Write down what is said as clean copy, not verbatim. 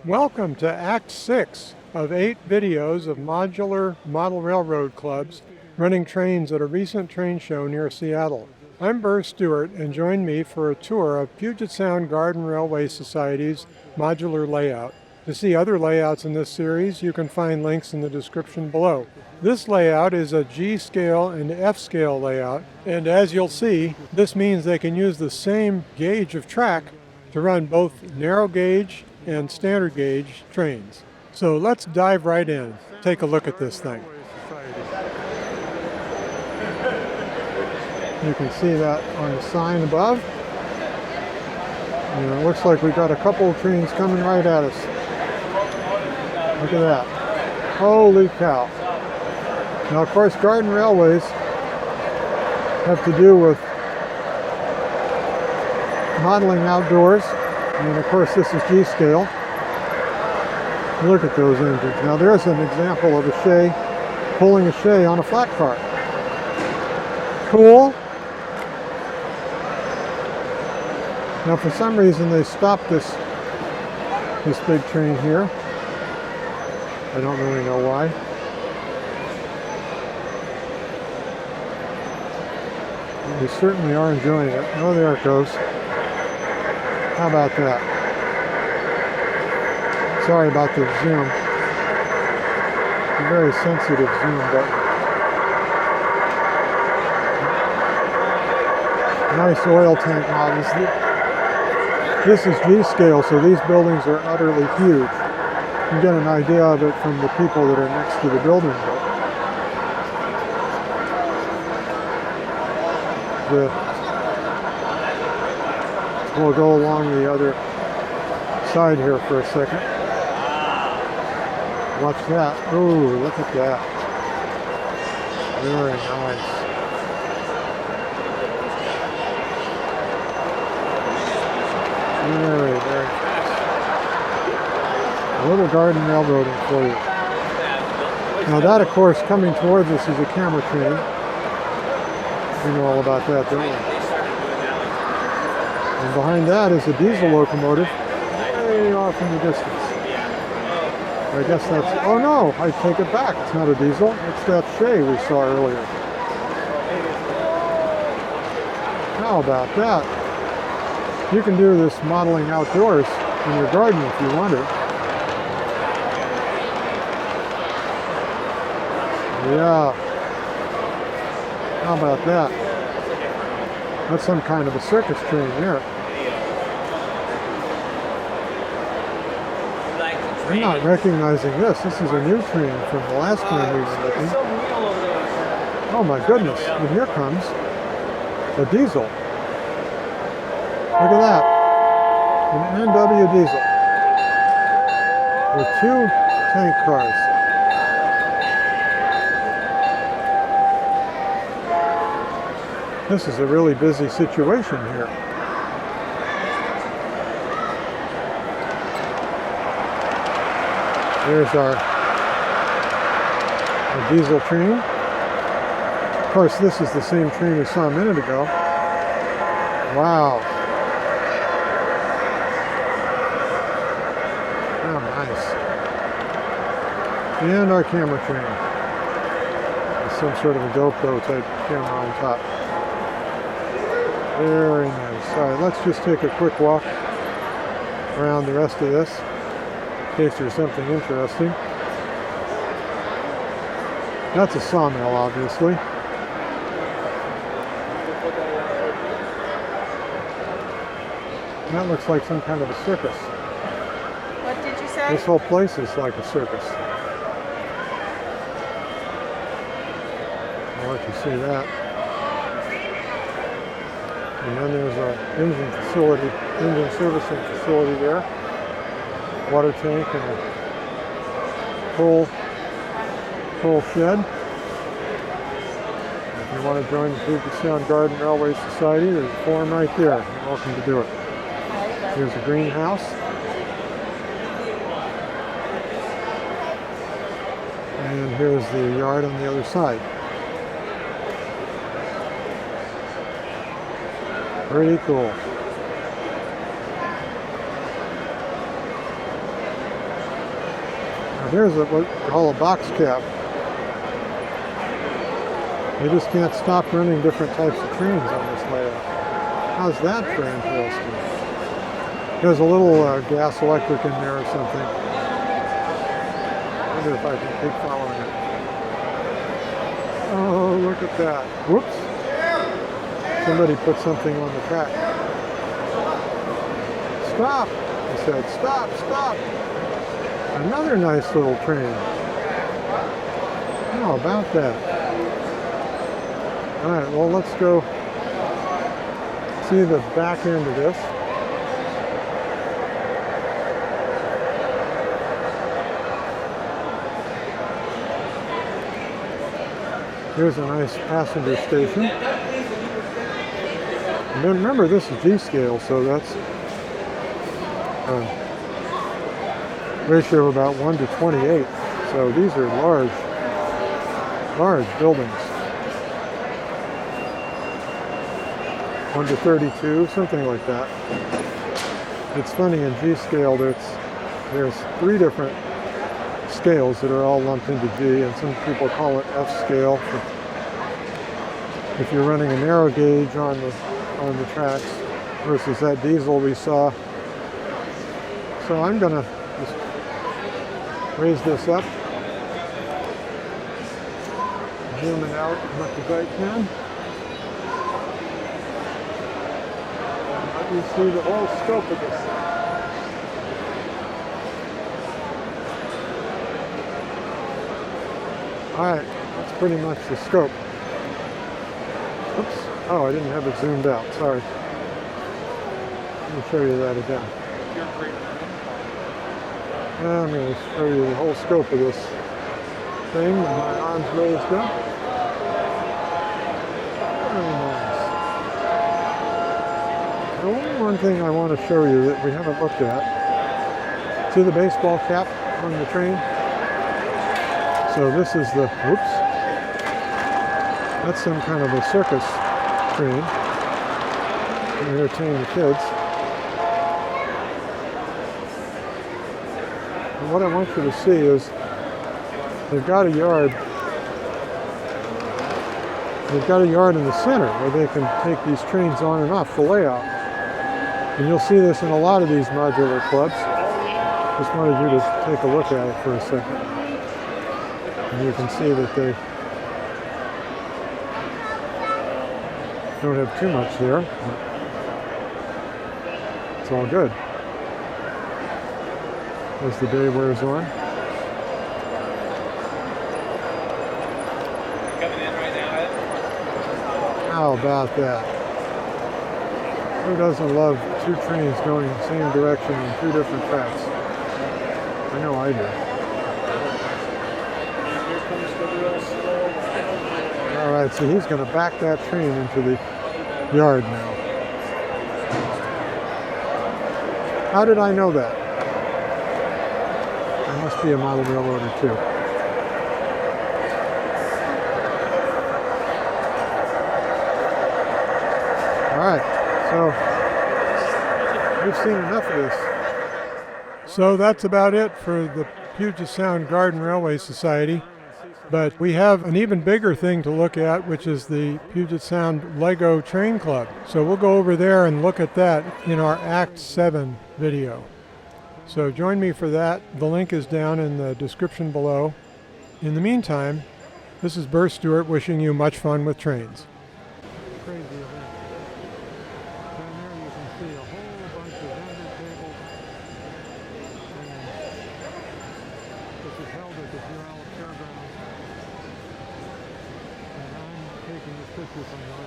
Welcome to Act 6 of 8 videos of modular model railroad clubs running trains at a recent train show near Seattle. I'm Burr Stewart, and join me for a tour of Puget Sound Garden Railway Society's modular layout. To see other layouts in this series, you can find links in the description below. This layout is a G-scale and F-scale layout, and as you'll see, this means they can use the same gauge of track to run both narrow gauge and standard gauge trains. So let's dive right in. Take a look at this thing. You can see that on the sign above. And it looks like we've got a couple of trains coming right at us. Look at that. Holy cow. Now, of course, garden railways have to do with modeling outdoors. And of course, this is G-scale. Look at those engines. Now, there's an example of a shay pulling a shay on a flat car. Cool. Now, for some reason, they stopped this big train here. I don't really know why. They certainly are enjoying it. Oh, there it goes. How about that? Sorry about the zoom. It's a very sensitive zoom button. Nice oil tank models. This is G-scale, so these buildings are utterly huge. You get an idea of it from the people that are next to the building. We'll go along the other side here for a second. Watch that. Ooh, look at that. Very nice. Very nice. A little garden railroading for you. Now that, of course, coming towards us is a camera train. We know all about that, don't we? And behind that is a diesel locomotive way off in the distance. I guess that's, oh no, I take it back. It's not a diesel. It's that shay we saw earlier. How about that? You can do this modeling outdoors in your garden if you want it. Yeah. How about that? That's some kind of a circus train there. I'm not recognizing this. This is a new train from the last train we were looking. Oh my goodness. And here comes a diesel. Look at that. An NW diesel. With 2 tank cars. This is a really busy situation here. There's our diesel train. Of course, this is the same train we saw a minute ago. Wow. Oh, nice. And our camera train. With some sort of a GoPro type camera on top. Very nice. All right, let's just take a quick walk around the rest of this in case there's something interesting. That's a sawmill, obviously. That looks like some kind of a circus. What did you say? This whole place is like a circus. I'll let you see that. And then there's our engine servicing facility there. Water tank and a coal shed. If you want to join the Puget Sound Garden Railway Society, there's a form right there. You're welcome to do it. Here's a greenhouse. And here's the yard on the other side. Pretty cool. Here's what we call a box cap. They just can't stop running different types of trains on this layout. How's that for interesting? There's a little gas electric in there or something. I wonder if I can keep following it. Oh, look at that. Whoops. Somebody put something on the track. Stop! He said, stop, stop! Another nice little train. How about that? Alright, well, let's go see the back end of this. Here's a nice passenger station. And then remember, this is G-scale, so that's a ratio of about 1 to 28. So these are large buildings. 1 to 32, something like that. It's funny, in G-scale, there's 3 different scales that are all lumped into G, and some people call it F-scale if you're running a narrow gauge on the tracks versus that diesel we saw. So I'm gonna just raise this up, zoom it out as much as I can. Let me see the whole scope of this. Alright, that's pretty much the scope. Oops. Oh, I didn't have it zoomed out. Sorry. Let me show you that again. I'm going to show you the whole scope of this thing with my arms raised up. Very nice. The only one thing I want to show you that we haven't looked at. See the baseball cap on the train? So this is the, whoops, that's some kind of a circus train to entertain the kids. And what I want you to see is they've got a yard in the center where they can take these trains on and off the layout. And you'll see this in a lot of these modular clubs. Just wanted you to take a look at it for a second. And you can see that they don't have too much there. It's all good as the day wears on. Coming in right now, Ed? How about that? Who doesn't love 2 trains going the same direction on 2 different tracks? I know I do. Alright, so he's going to back that train into the yard now. How did I know that? I must be a model railroader too. Alright, so we've seen enough of this. So that's about it for the Puget Sound Garden Railway Society. But we have an even bigger thing to look at, which is the Puget Sound Lego Train Club. So we'll go over there and look at that in our Act 7 video. So join me for that. The link is down in the description below. In the meantime, this is Burr Stewart wishing you much fun with trains. Crazy event. Down there you can see a whole bunch of vendor tables. This is held at the Puyallup Fairgrounds. And I'm taking this picture from the